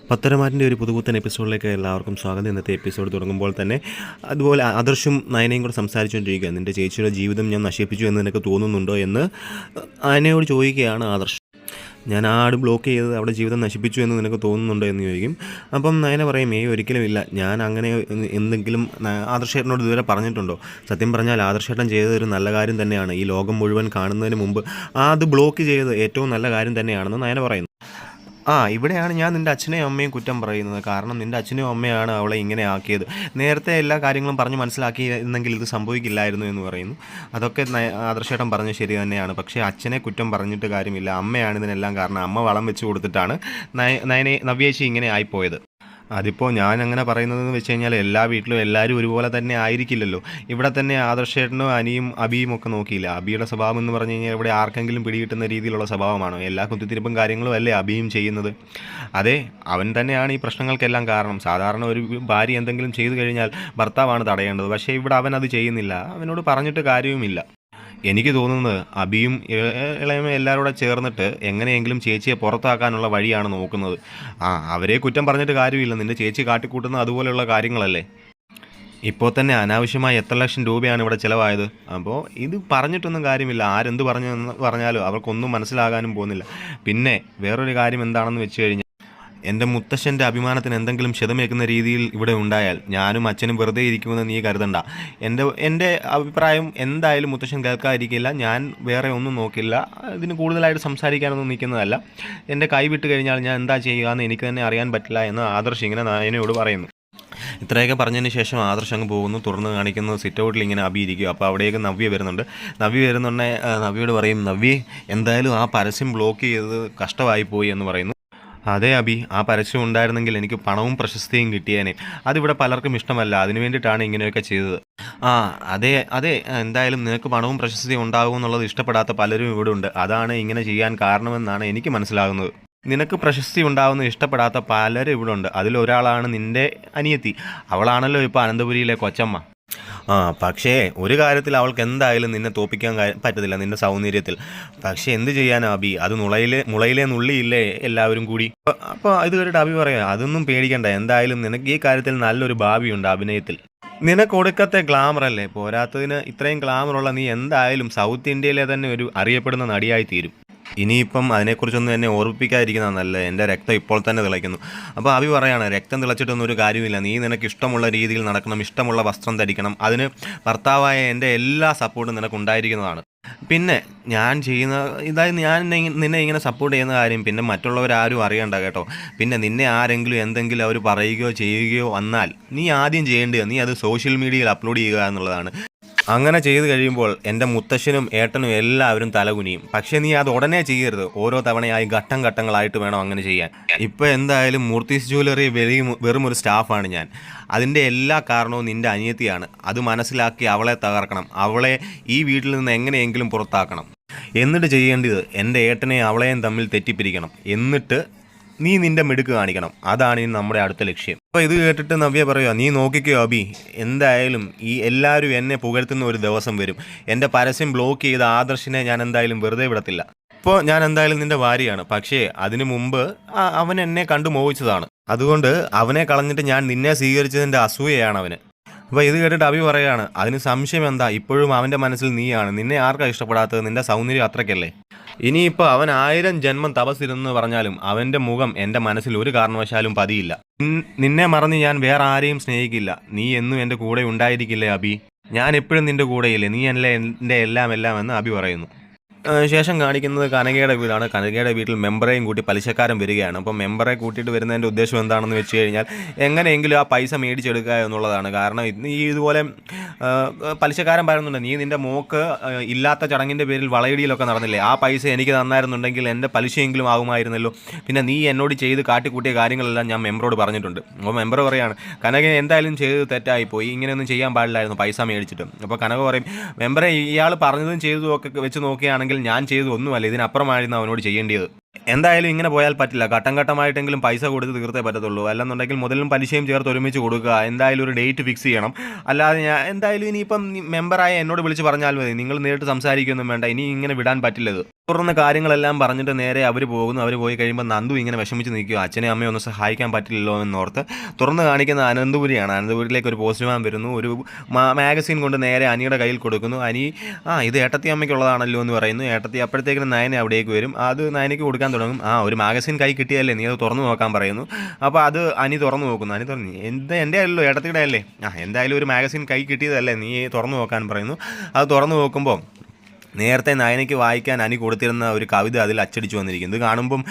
പത്തരമാറ്റിൻ്റെ ഒരു പുതുപുത്തൻ എപ്പിസോഡിലേക്ക് എല്ലാവർക്കും സ്വാഗതം. ഇന്നത്തെ എപ്പിസോഡ് തുടങ്ങുമ്പോൾ തന്നെ അതുപോലെ ആദർശും നയനയും കൂടെ സംസാരിച്ചുകൊണ്ടിരിക്കുക. നിൻ്റെ ചേച്ചിയുടെ ജീവിതം ഞാൻ നശിപ്പിച്ചു എന്ന് നിനക്ക് തോന്നുന്നുണ്ടോ എന്ന് നയനയോട് ചോദിക്കുകയാണ് ആദർശ്. ഞാൻ ആട് ബ്ലോക്ക് ചെയ്ത് അവിടെ ജീവിതം നശിപ്പിച്ചു എന്ന് നിനക്ക് തോന്നുന്നുണ്ടോ എന്ന് ചോദിക്കും. അപ്പം നയന പറയും, ഒരിക്കലും ഇല്ല, ഞാൻ അങ്ങനെ എന്തെങ്കിലും ആദർശേട്ടനോട് ഇതുവരെ പറഞ്ഞിട്ടുണ്ടോ? സത്യം പറഞ്ഞാൽ ആദർശേട്ടൻ ചെയ്തതൊരു നല്ല കാര്യം തന്നെയാണ്. ഈ ലോകം മുഴുവൻ കാണുന്നതിന് മുമ്പ് അത് ബ്ലോക്ക് ചെയ്തത് ഏറ്റവും നല്ല കാര്യം തന്നെയാണെന്ന് നയന പറയുന്നു. ഇവിടെയാണ് ഞാൻ നിൻ്റെ അച്ഛനെയും അമ്മയും കുറ്റം പറയുന്നത്. കാരണം നിൻ്റെ അച്ഛനും അമ്മയാണ് അവളെ ഇങ്ങനെ ആക്കിയത്. നേരത്തെ എല്ലാ കാര്യങ്ങളും പറഞ്ഞ് മനസ്സിലാക്കിയിരുന്നെങ്കിൽ ഇത് സംഭവിക്കില്ലായിരുന്നു എന്ന് പറയുന്നു. അതൊക്കെ ആദർശേട്ടൻ പറഞ്ഞത് ശരി തന്നെയാണ്. പക്ഷേ അച്ഛനെ കുറ്റം പറഞ്ഞിട്ട് കാര്യമില്ല. അമ്മയാണ് ഇതിനെല്ലാം കാരണം. അമ്മ വളം വെച്ച് കൊടുത്തിട്ടാണ് നവ്യേച്ചി ഇങ്ങനെ ആയിപ്പോയത്. അതിപ്പോൾ ഞാൻ അങ്ങനെ പറയുന്നതെന്ന് വെച്ച് കഴിഞ്ഞാൽ എല്ലാ വീട്ടിലും എല്ലാവരും ഒരുപോലെ തന്നെ ആയിരിക്കില്ലല്ലോ. ഇവിടെ തന്നെ ആദർശേട്ടനും അനിയും അബിയും ഒക്കെ നോക്കിയില്ല. അബിയുടെ സ്വഭാവം എന്ന് പറഞ്ഞു കഴിഞ്ഞാൽ ഇവിടെ ആർക്കെങ്കിലും പിടികിട്ടുന്ന രീതിയിലുള്ള സ്വഭാവമാണോ? എല്ലാ കുത്തിത്തിരിപ്പും കാര്യങ്ങളും അല്ലേ അബിയും ചെയ്യുന്നത്? അതെ, അവൻ തന്നെയാണ് ഈ പ്രശ്നങ്ങൾക്കെല്ലാം കാരണം. സാധാരണ ഒരു ഭാര്യ എന്തെങ്കിലും ചെയ്തു കഴിഞ്ഞാൽ ഭർത്താവാണ് തടയേണ്ടത്. പക്ഷേ ഇവിടെ അവൻ അത് ചെയ്യുന്നില്ല. അവനോട് പറഞ്ഞിട്ട് കാര്യവുമില്ല. എനിക്ക് തോന്നുന്നത് അബിയും ഇളയമ എല്ലാവരും കൂടെ ചേർന്നിട്ട് എങ്ങനെയെങ്കിലും ചേച്ചിയെ പുറത്താക്കാനുള്ള വഴിയാണ് നോക്കുന്നത്. അവരെ കുറ്റം പറഞ്ഞിട്ട് കാര്യമില്ല. നിൻ്റെ ചേച്ചി കാട്ടിക്കൂട്ടുന്ന അതുപോലെയുള്ള കാര്യങ്ങളല്ലേ. ഇപ്പോൾ തന്നെ അനാവശ്യമായി എത്ര ലക്ഷം രൂപയാണ് ഇവിടെ ചിലവായത്. അപ്പോൾ ഇത് പറഞ്ഞിട്ടൊന്നും കാര്യമില്ല. ആരെന്ത് പറഞ്ഞാലും അവർക്കൊന്നും മനസ്സിലാകാനും പോകുന്നില്ല. പിന്നെ വേറൊരു കാര്യം എന്താണെന്ന് വെച്ച് കഴിഞ്ഞാൽ, എൻ്റെ മുത്തശ്ശൻ്റെ അഭിമാനത്തിന് എന്തെങ്കിലും ക്ഷതമേക്കുന്ന രീതിയിൽ ഇവിടെ ഉണ്ടായാൽ ഞാനും അച്ഛനും വെറുതെ ഇരിക്കുമെന്ന് നീ കരുതണ്ട. എൻ്റെ അഭിപ്രായം എന്തായാലും മുത്തശ്ശൻ കേൾക്കാതിരിക്കില്ല. ഞാൻ വേറെ ഒന്നും നോക്കില്ല. ഇതിന് കൂടുതലായിട്ട് സംസാരിക്കാനൊന്നും നിൽക്കുന്നതല്ല. എൻ്റെ കൈ വിട്ട് കഴിഞ്ഞാൽ ഞാൻ എന്താ ചെയ്യുക എന്ന് എനിക്ക് തന്നെ അറിയാൻ പറ്റില്ല എന്ന് ആദർശ് ഇങ്ങനെ നയനയോട് പറയുന്നു. ഇത്രയൊക്കെ പറഞ്ഞതിന് ശേഷം ആദർശ് അങ്ങ് പോകുന്നു. തുറന്ന് കാണിക്കുന്നത് സിറ്റ് ഔട്ടിൽ ഇങ്ങനെ അബി ഇരിക്കും. അപ്പോൾ അവിടേക്ക് നവ്യ വരുന്നുണ്ട്. നവ്യയോട് പറയും, നവ്യ എന്തായാലും ആ പരസ്യം ബ്ലോക്ക് ചെയ്തത് കഷ്ടമായി പോയി എന്ന് പറയുന്നു. അതെ അബി, ആ പരസ്യം ഉണ്ടായിരുന്നെങ്കിൽ എനിക്ക് പണവും പ്രശസ്തിയും കിട്ടിയേനെ. അതിവിടെ പലർക്കും ഇഷ്ടമല്ല. അതിനു വേണ്ടിയിട്ടാണ് ഇങ്ങനെയൊക്കെ ചെയ്തത്. അതെ അതെ, എന്തായാലും നിനക്ക് പണവും പ്രശസ്തിയും ഉണ്ടാകും എന്നുള്ളത് ഇഷ്ടപ്പെടാത്ത പലരും ഇവിടെ ഉണ്ട്. അതാണ് ഇങ്ങനെ ചെയ്യാൻ കാരണമെന്നാണ് എനിക്ക് മനസ്സിലാകുന്നത്. നിനക്ക് പ്രശസ്തി ഉണ്ടാകുന്ന ഇഷ്ടപ്പെടാത്ത പലരും ഇവിടെ ഉണ്ട്. അതിലൊരാളാണ് നിൻ്റെ അനിയത്തി. അവളാണല്ലോ ഇപ്പോൾ അനന്തപുരിയിലെ കൊച്ചമ്മ. പക്ഷേ ഒരു കാര്യത്തിൽ അവൾക്ക് എന്തായാലും നിന്നെ തോൽപ്പിക്കാൻ പറ്റത്തില്ല, നിൻ്റെ സൗന്ദര്യത്തിൽ. പക്ഷേ എന്ത് ചെയ്യാനാ അബി, അത് മുളയിലെ നുള്ളിയില്ലേ എല്ലാവരും കൂടി. അപ്പോൾ ഇത് കേട്ടിട്ട് അബി പറയാം, അതൊന്നും പേടിക്കണ്ട, എന്തായാലും നിനക്ക് ഈ കാര്യത്തിൽ നല്ലൊരു ഭാവിയുണ്ട് അഭിനയത്തിൽ. നിനക്ക് ഒടുക്കത്തെ ഗ്ലാമർ അല്ലേ, പോരാത്തതിന് ഇത്രയും ഗ്ലാമറുള്ള നീ എന്തായാലും സൗത്ത് ഇന്ത്യയിലെ തന്നെ ഒരു അറിയപ്പെടുന്ന നടിയായി തീരും. ഇനിയിപ്പം അതിനെക്കുറിച്ചൊന്നും എന്നെ ഓർമ്മിപ്പിക്കാതിരിക്കുന്നതാണ് നല്ലത്. എൻ്റെ രക്തം ഇപ്പോൾ തന്നെ തിളയ്ക്കുന്നു. അപ്പോൾ അബി പറയാണ്, രക്തം തിളച്ചിട്ടൊന്നും ഒരു കാര്യമില്ല. നീ നിനക്ക് ഇഷ്ടമുള്ള രീതിയിൽ നടക്കണം, ഇഷ്ടമുള്ള വസ്ത്രം ധരിക്കണം. അതിന് ഭർത്താവായ എൻ്റെ എല്ലാ സപ്പോർട്ടും നിനക്കുണ്ടായിരിക്കുന്നതാണ്. പിന്നെ ഞാൻ നിന്നെ ഇങ്ങനെ സപ്പോർട്ട് ചെയ്യുന്ന കാര്യം പിന്നെ മറ്റുള്ളവരാരും അറിയണ്ട കേട്ടോ. പിന്നെ നിന്നെ ആരെങ്കിലും എന്തെങ്കിലും അവർ പറയുകയോ ചെയ്യുകയോ വന്നാൽ നീ ആദ്യം ചെയ്യേണ്ടത് നീ അത് സോഷ്യൽ മീഡിയയിൽ അപ്ലോഡ് ചെയ്യുക എന്നുള്ളതാണ്. അങ്ങനെ ചെയ്ത് കഴിയുമ്പോൾ എൻ്റെ മുത്തശ്ശനും ഏട്ടനും എല്ലാവരും തലകുനിയും. പക്ഷേ നീ അത് ഉടനെ ചെയ്യരുത്. ഓരോ തവണയായി ഘട്ടങ്ങളായിട്ട് വേണം അങ്ങനെ ചെയ്യാൻ. ഇപ്പോൾ എന്തായാലും മൂർത്തീസ് ജ്വല്ലറി വെറും ഒരു സ്റ്റാഫാണ് ഞാൻ. അതിൻ്റെ എല്ലാ കാരണവും നിൻ്റെ അനിയത്തിയാണ്. അത് മനസ്സിലാക്കി അവളെ തകർക്കണം. അവളെ ഈ വീട്ടിൽ നിന്ന് എങ്ങനെയെങ്കിലും പുറത്താക്കണം. എന്നിട്ട് ചെയ്യേണ്ടത് എൻ്റെ ഏട്ടനെയും അവളെയും തമ്മിൽ തെറ്റിപ്പിരിക്കണം. എന്നിട്ട് നീ നിൻ്റെ മിടുക്ക് കാണിക്കണം. അതാണ് ഇനി നമ്മുടെ അടുത്ത ലക്ഷ്യം. അപ്പോൾ ഇത് കേട്ടിട്ട് നവ്യ പറയുക, നീ നോക്കിക്കോ അബി, എന്തായാലും ഈ എല്ലാവരും എന്നെ പുകഴ്ത്തുന്ന ഒരു ദിവസം വരും. എൻ്റെ പരസ്യം ബ്ലോക്ക് ചെയ്ത ആദർശിനെ ഞാൻ എന്തായാലും വെറുതെ വിടത്തില്ല. ഇപ്പോൾ ഞാൻ എന്തായാലും നിൻ്റെ ഭാര്യയാണ്. പക്ഷേ അതിനു മുമ്പ് അവൻ എന്നെ കണ്ടു മോഹിച്ചതാണ്. അതുകൊണ്ട് അവനെ കളഞ്ഞിട്ട് ഞാൻ നിന്നെ സ്വീകരിച്ചതിൻ്റെ അസൂയയാണ് അവന്. അപ്പോൾ ഇത് കേട്ടിട്ട് അബി പറയുകയാണ്, അതിന് സംശയം എന്താ, ഇപ്പോഴും അവൻ്റെ മനസ്സിൽ നീയാണ്. നിന്നെ ആർക്കാണ് ഇഷ്ടപ്പെടാത്തത്? നിൻ്റെ സൗന്ദര്യം അത്രയ്ക്കല്ലേ. ഇനിയിപ്പോൾ അവൻ 1000 ജന്മം തപസ്സിരുന്ന് പറഞ്ഞാലും അവൻ്റെ മുഖം എൻ്റെ മനസ്സിൽ ഒരു കാരണവശാലും പതിയില്ല. നിന്നെ മറന്ന് ഞാൻ വേറെ ആരെയും സ്നേഹിക്കില്ല. നീ എന്നും എൻ്റെ കൂടെ ഉണ്ടായിരിക്കില്ലേ അബി? ഞാൻ എപ്പോഴും നിൻ്റെ കൂടെയില്ലേ? നീ അല്ലേ എൻ്റെ എല്ലാം എന്ന് അബി പറയുന്നു. ശേഷം കാണിക്കുന്നത് കനകയുടെ വീടാണ്. കനകയുടെ വീട്ടിൽ മെമ്പറേയും കൂട്ടി പലിശക്കാരൻ വരികയാണ്. അപ്പോൾ മെമ്പറെ കൂട്ടിയിട്ട് വരുന്നതിൻ്റെ ഉദ്ദേശം എന്താണെന്ന് വെച്ച് കഴിഞ്ഞാൽ എങ്ങനെയെങ്കിലും ആ പൈസ മേടിച്ചെടുക്കുക എന്നുള്ളതാണ്. കാരണം ഈ ഇതുപോലെ പലിശക്കാരൻ പറയുന്നുണ്ട്, നീ നിൻ്റെ മോക്ക് ഇല്ലാത്ത ചടങ്ങിൻ്റെ പേരിൽ വളയിടിയിലൊക്കെ നടന്നില്ലേ, ആ പൈസ എനിക്ക് തന്നായിരുന്നുണ്ടെങ്കിൽ എൻ്റെ പലിശയെങ്കിലും ആകുമായിരുന്നല്ലോ. പിന്നെ നീ എന്നോട് ചെയ്ത് കാട്ടിക്കൂട്ടിയ കാര്യങ്ങളെല്ലാം ഞാൻ മെമ്പറോട് പറഞ്ഞിട്ടുണ്ട്. അപ്പോൾ മെമ്പർ പറയാണ്, കനക എന്തായാലും ചെയ്ത് തെറ്റായിപ്പോയി, ഇങ്ങനെയൊന്നും ചെയ്യാൻ പാടില്ലായിരുന്നു പൈസ മേടിച്ചിട്ട്. അപ്പോൾ കനക പറയും, മെമ്പറെ ഇയാൾ പറഞ്ഞതും ചെയ്തതും ഒക്കെ വെച്ച് നോക്കുകയാണെങ്കിൽ ഞാൻ ചെയ്തതൊന്നുമല്ല, ഇതിനപ്പുറമായിരുന്നു അവനോട് ചെയ്യേണ്ടത്. എന്തായാലും ഇങ്ങനെ പോയാൽ പറ്റില്ല. ഘട്ടം ഘട്ടമായിട്ടെങ്കിലും പൈസ കൊടുത്ത് തീർത്തേ പറ്റത്തുള്ളൂ. അല്ലെന്നുണ്ടെങ്കിൽ മുതലും പലിശയും ചേർത്ത് ഒരുമിച്ച് കൊടുക്കുക. എന്തായാലും ഒരു ഡേറ്റ് ഫിക്സ് ചെയ്യണം. അല്ലാതെ ഞാൻ എന്തായാലും ഇനിയിപ്പം മെമ്പറായ എന്നോട് വിളിച്ച് പറഞ്ഞാൽ മതി. നിങ്ങൾ നേരിട്ട് സംസാരിക്കുകയൊന്നും വേണ്ട. ഇനി ഇങ്ങനെ വിടാൻ പറ്റില്ലത്. തുടർന്ന് കാര്യങ്ങളെല്ലാം പറഞ്ഞിട്ട് നേരെ അവർ പോകുന്നു. അവർ പോയി കഴിയുമ്പോൾ നന്ദു ഇങ്ങനെ വിഷമിച്ച് നിൽക്കുക. അച്ഛനെ അമ്മയെ ഒന്നും സഹായിക്കാൻ പറ്റില്ലല്ലോ എന്നോർത്ത്. തുറന്ന് കാണിക്കുന്ന അനന്തപുരിയാണ്. അനന്തപുരിയിലേക്ക് ഒരു പോസ്റ്റ്മാൻ വരുന്നു. ഒരു മാഗസിൻ കൊണ്ട് നേരെ അനിയുടെ കയ്യിൽ കൊടുക്കുന്നു. അനി ഇത് ഏട്ടത്തി അമ്മയ്ക്കുള്ളതാണല്ലോ എന്ന് പറയുന്നു. ഏട്ടത്തി അപ്പോഴത്തേക്കും നയന അവിടേക്ക് വരും. അത് നയനയ്ക്ക് കൊടുക്കാൻ തുടങ്ങും. ഒരു മാഗസിൻ കൈ കിട്ടിയല്ലേ, നീ അത് തുറന്നു നോക്കാൻ പറയുന്നു. അപ്പോൾ അത് അനി തുറന്നു നോക്കുന്നു. അനി തുറന്നു എൻ്റെ അല്ലല്ലോ, ഏട്ടത്തിയുടെ അല്ലേ, എന്തായാലും ഒരു മാഗസിൻ കൈ കിട്ടിയതല്ലേ, നീ തുറന്നു നോക്കാൻ പറയുന്നു. അത് തുറന്നു നോക്കുമ്പോൾ നേരത്തെ നയനയ്ക്ക് വായിക്കാൻ അനി കൊടുത്തിരുന്ന ഒരു കവിത അതിൽ അച്ചടിച്ചു വന്നിരിക്കുന്നത്. ഇത് കാണുമ്പം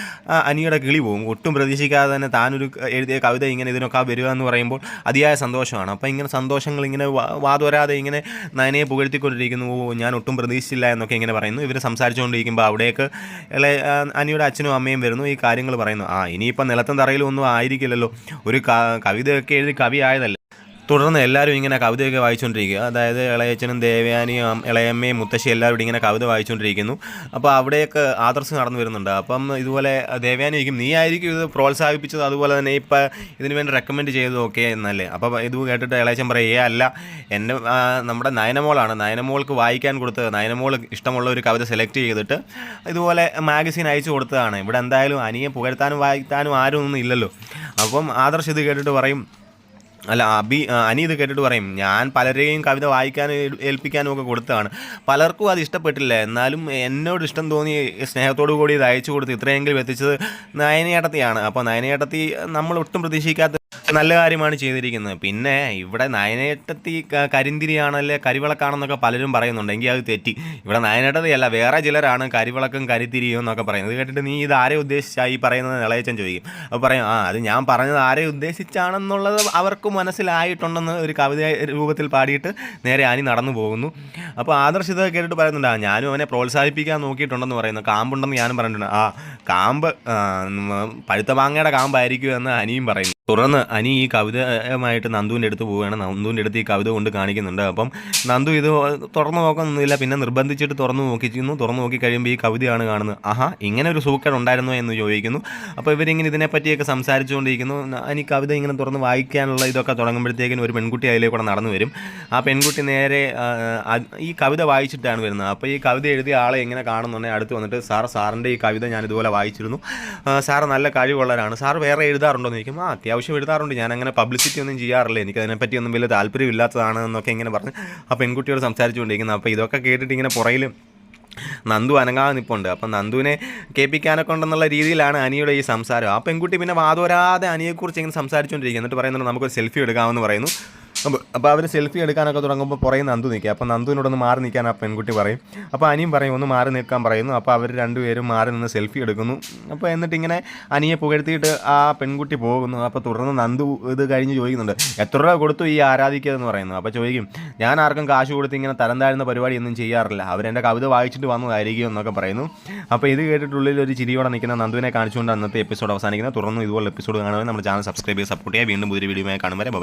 അനിയുടെ കിളി പോകും. ഒട്ടും പ്രതീക്ഷിക്കാതെ തന്നെ താനൊരു എഴുതിയ കവിത ഇങ്ങനെ ഇതിനൊക്കെ വരിക എന്ന് പറയുമ്പോൾ അതിയായ സന്തോഷമാണ്. അപ്പോൾ ഇങ്ങനെ സന്തോഷങ്ങൾ ഇങ്ങനെ വാതോരാതെ ഇങ്ങനെ നയനയെ പുകഴ്ത്തിക്കൊണ്ടിരിക്കുന്നു. ഞാൻ ഒട്ടും പ്രതീക്ഷിച്ചില്ല എന്നൊക്കെ ഇങ്ങനെ പറയുന്നു. ഇവർ സംസാരിച്ചുകൊണ്ടിരിക്കുമ്പോൾ അവിടേക്ക് അനിയുടെ അച്ഛനും അമ്മയും വരുന്നു. ഈ കാര്യങ്ങൾ പറയുന്നു. ഇനിയിപ്പം നിലത്തും തറയിലും ഒന്നും ആയിരിക്കില്ലല്ലോ, ഒരു കവിതയൊക്കെ എഴുതി കവി ആയതല്ലേ. തുടർന്ന് എല്ലാവരും ഇങ്ങനെ കവിതയൊക്കെ വായിച്ചുകൊണ്ടിരിക്കുക. അതായത് ഇളയച്ചനും ദേവയാനിയും ഇളയമ്മയും മുത്തശ്ശി എല്ലാവരും ഇങ്ങനെ കവിത വായിച്ചുകൊണ്ടിരിക്കുന്നു. അപ്പോൾ അവിടെയൊക്കെ ആദർശം നടന്നു വരുന്നുണ്ട്. അപ്പം ഇതുപോലെ ദേവയാനി ചോദിക്കും, നീ ആയിരിക്കും ഇത് പ്രോത്സാഹിപ്പിച്ചത്, അതുപോലെ തന്നെ ഇപ്പം ഇതിന് വേണ്ടി റെക്കമെൻഡ് ചെയ്തതൊക്കെ എന്നല്ലേ. അപ്പോൾ ഇത് കേട്ടിട്ട് ഇളയച്ചൻ പറയും, അല്ല, എൻ്റെ നമ്മുടെ നയനമോളാണ്, നയനമോൾക്ക് വായിക്കാൻ കൊടുത്തത്, നയനമോൾ ഇഷ്ടമുള്ള ഒരു കവിത സെലക്ട് ചെയ്തിട്ട് ഇതുപോലെ മാഗസിൻ അയച്ചു കൊടുത്തതാണ്. ഇവിടെ എന്തായാലും അനിയെ പുകഴ്ത്താനും വായിക്കാനും ആരും ഒന്നും ഇല്ലല്ലോ. അപ്പം ആദർശ് ഇത് കേട്ടിട്ട് പറയും, അനി ഇത് കേട്ടിട്ട് പറയും, ഞാൻ പലരെയും കവിത വായിക്കാനും ഏൽപ്പിക്കാനും ഒക്കെ കൊടുത്തതാണ്, പലർക്കും അത് ഇഷ്ടപ്പെട്ടില്ല, എന്നാലും എന്നോട് ഇഷ്ടം തോന്നി സ്നേഹത്തോടു കൂടി ഇത് അയച്ചു കൊടുത്ത് ഇത്രയെങ്കിലും എത്തിച്ചത് നയനേട്ടത്തിയാണ്. അപ്പോൾ നയനേട്ടത്തി നമ്മൾ ഒട്ടും പ്രതീക്ഷിക്കാത്ത നല്ല കാര്യമാണ് ചെയ്തിരിക്കുന്നത്. പിന്നെ ഇവിടെ നയനേട്ടത്തി കരിന്തിരിയാണല്ലേ കരിവിളക്കാണെന്നൊക്കെ പലരും പറയുന്നുണ്ടെങ്കിൽ അത് തെറ്റി. ഇവിടെ നയനേട്ടത്തിയല്ല, വേറെ ചിലരാണ് കരിവിളക്കും കരിത്തിരിയും എന്നൊക്കെ പറയുന്നത്. കേട്ടിട്ട് നീ ഇത് ആരെ ഉദ്ദേശിച്ചായി പറയുന്നത് ഇളയച്ചൻ ചോദിക്കും. അപ്പോൾ പറയും, അത് ഞാൻ പറഞ്ഞത് ആരെ ഉദ്ദേശിച്ചാണെന്നുള്ളത് അവർക്ക് മനസ്സിലായിട്ടുണ്ടെന്ന് ഒരു കവിത രൂപത്തിൽ പാടിയിട്ട് നേരെ അനി നടന്നു പോകുന്നു. അപ്പോൾ ആദർശ് ഇത് കേട്ടിട്ട് പറയുന്നുണ്ട്, ഞാനും അവനെ പ്രോത്സാഹിപ്പിക്കാൻ നോക്കിയിട്ടുണ്ടെന്ന് പറയുന്നു. കാമ്പുണ്ടെന്ന് ഞാനും പറഞ്ഞിട്ടുണ്ട്. കാമ്പ് പഴുത്ത മാങ്ങയുടെ കാമ്പായിരിക്കും എന്ന് അനിയും പറയുന്നു. തുടർന്ന് അനി ഈ കവിതയുമായിട്ട് നന്ദുവിൻ്റെ അടുത്ത് പോവുകയാണ്. നന്ദുവിൻ്റെ അടുത്ത് ഈ കവിത കൊണ്ട് കാണിക്കുന്നുണ്ട്. അപ്പം നന്ദു ഇത് തുറന്നു നോക്കുന്നൊന്നുമില്ല, പിന്നെ നിർബന്ധിച്ചിട്ട് തുറന്നു നോക്കി കഴിയുമ്പോൾ ഈ കവിതയാണ് കാണുന്നത്. ഇങ്ങനെ ഒരു സൂക്കേട് ഉണ്ടായിരുന്നോ എന്ന് ചോദിക്കുന്നു. അപ്പോൾ ഇവരിങ്ങനെ ഇതിനെപ്പറ്റിയൊക്കെ സംസാരിച്ചുകൊണ്ടിരിക്കുന്നു. അനി കവിത ഇങ്ങനെ തുറന്ന് വായിക്കാനുള്ള ഇതൊക്കെ തുടങ്ങുമ്പോഴത്തേക്കിനും ഒരു പെൺകുട്ടി അതിലേക്കൂടെ നടന്നു വരും. ആ പെൺകുട്ടി നേരെ ഈ കവിത വായിച്ചിട്ടാണ് വരുന്നത്. അപ്പോൾ ഈ കവിത എഴുതിയ ആളെ എങ്ങനെ കാണുന്നുണ്ടെങ്കിൽ അടുത്ത് വന്നിട്ട്, സാറിൻ്റെ ഈ കവിത ഞാൻ ഇതുപോലെ വായിച്ചിരുന്നു, സാറ് നല്ല കഴിവുള്ളവരാണ്, സാർ വേറെ എഴുതാറുണ്ടോ എന്ന് ചോദിക്കും. അത്യാവശ്യം എഴുതാറുണ്ട്, ഞാൻ അങ്ങനെ പബ്ലിസിറ്റി ഒന്നും ചെയ്യാറില്ല, എനിക്ക് അതിനെപ്പറ്റി ഒന്നും വലിയ താല്പര്യമില്ലാത്തതാണ് എന്നൊക്കെ ഇങ്ങനെ പറഞ്ഞ് ആ പെൺകുട്ടിയോട് സംസാരിച്ചുകൊണ്ടിരിക്കുന്നത്. അപ്പോൾ ഇതൊക്കെ കേട്ടിട്ട് ഇങ്ങനെ പുറയിൽ നന്ദു അനങ്ങാതെ നിൽപ്പുണ്ട്. അപ്പം നന്ദുവിനെ കേൾപ്പിക്കാനൊക്കെ ഉണ്ടെന്നുള്ള രീതിയിലാണ് അനിയുടെ ഈ സംസാരം. ആ പെൺകുട്ടി പിന്നെ വാതോരാതെ അനിയെക്കുറിച്ച് ഇങ്ങനെ സംസാരിച്ചുകൊണ്ടിരിക്കുക. എന്നിട്ട് പറയുന്നുണ്ട്, നമുക്കൊരു സെൽഫി എടുക്കാമെന്ന് പറയുന്നു. അപ്പോൾ അവർ സെൽഫി എടുക്കാനൊക്കെ തുടങ്ങുമ്പോൾ പുറകെ നന്ദു നിൽക്കുക. അപ്പോൾ നന്ദുവിനോടൊന്ന് മാറി നിൽക്കാൻ ആ പെൺകുട്ടി പറയും. അപ്പോൾ അനിയും പറയും, ഒന്ന് മാറി നിൽക്കാൻ പറയുന്നു. അപ്പോൾ അവർ രണ്ടുപേരും മാറി നിന്ന് സെൽഫി എടുക്കുന്നു. അപ്പോൾ എന്നിട്ടിങ്ങനെ അനിയെ പുകഴ്ത്തിയിട്ട് ആ പെൺകുട്ടി പോകുന്നു. അപ്പോൾ തുടർന്ന് നന്ദു ഇത് കഴിഞ്ഞ് ചോദിക്കുന്നുണ്ട്, എത്ര രൂപ കൊടുത്തു ഈ ആരാധിക്കുക എന്ന് പറയുന്നു. അപ്പോൾ ചോദിക്കും, ഞാൻ ആർക്കും കാശ് കൊടുത്ത് ഇങ്ങനെ തരം താഴ്ന്ന പരിപാടി ഒന്നും ചെയ്യാറില്ല, അവരെൻ്റെ കവിത വായിച്ചിട്ട് വന്നതായിരിക്കും എന്നൊക്കെ പറയുന്നു. അപ്പോൾ ഇത് കേട്ടിട്ടുള്ളിൽ ഒരു ചിരിയോടെ നിൽക്കുന്ന നന്ദുവിനെ കാണിച്ചുകൊണ്ട് അന്നത്തെ എപ്പിസോഡ് അവസാനിക്കുന്നത്. തുടർന്ന് ഇതുപോലെ എപ്പിസോഡ് കാണുവാൻ നമ്മുടെ ചാനൽ സബ്സ്ക്രൈബ് ചെയ്ത് സപ്പോർട്ട് ചെയ്യുക. വീണ്ടും പുതിയ വീഡിയോയുമായി കാണും വരെ ബൈ.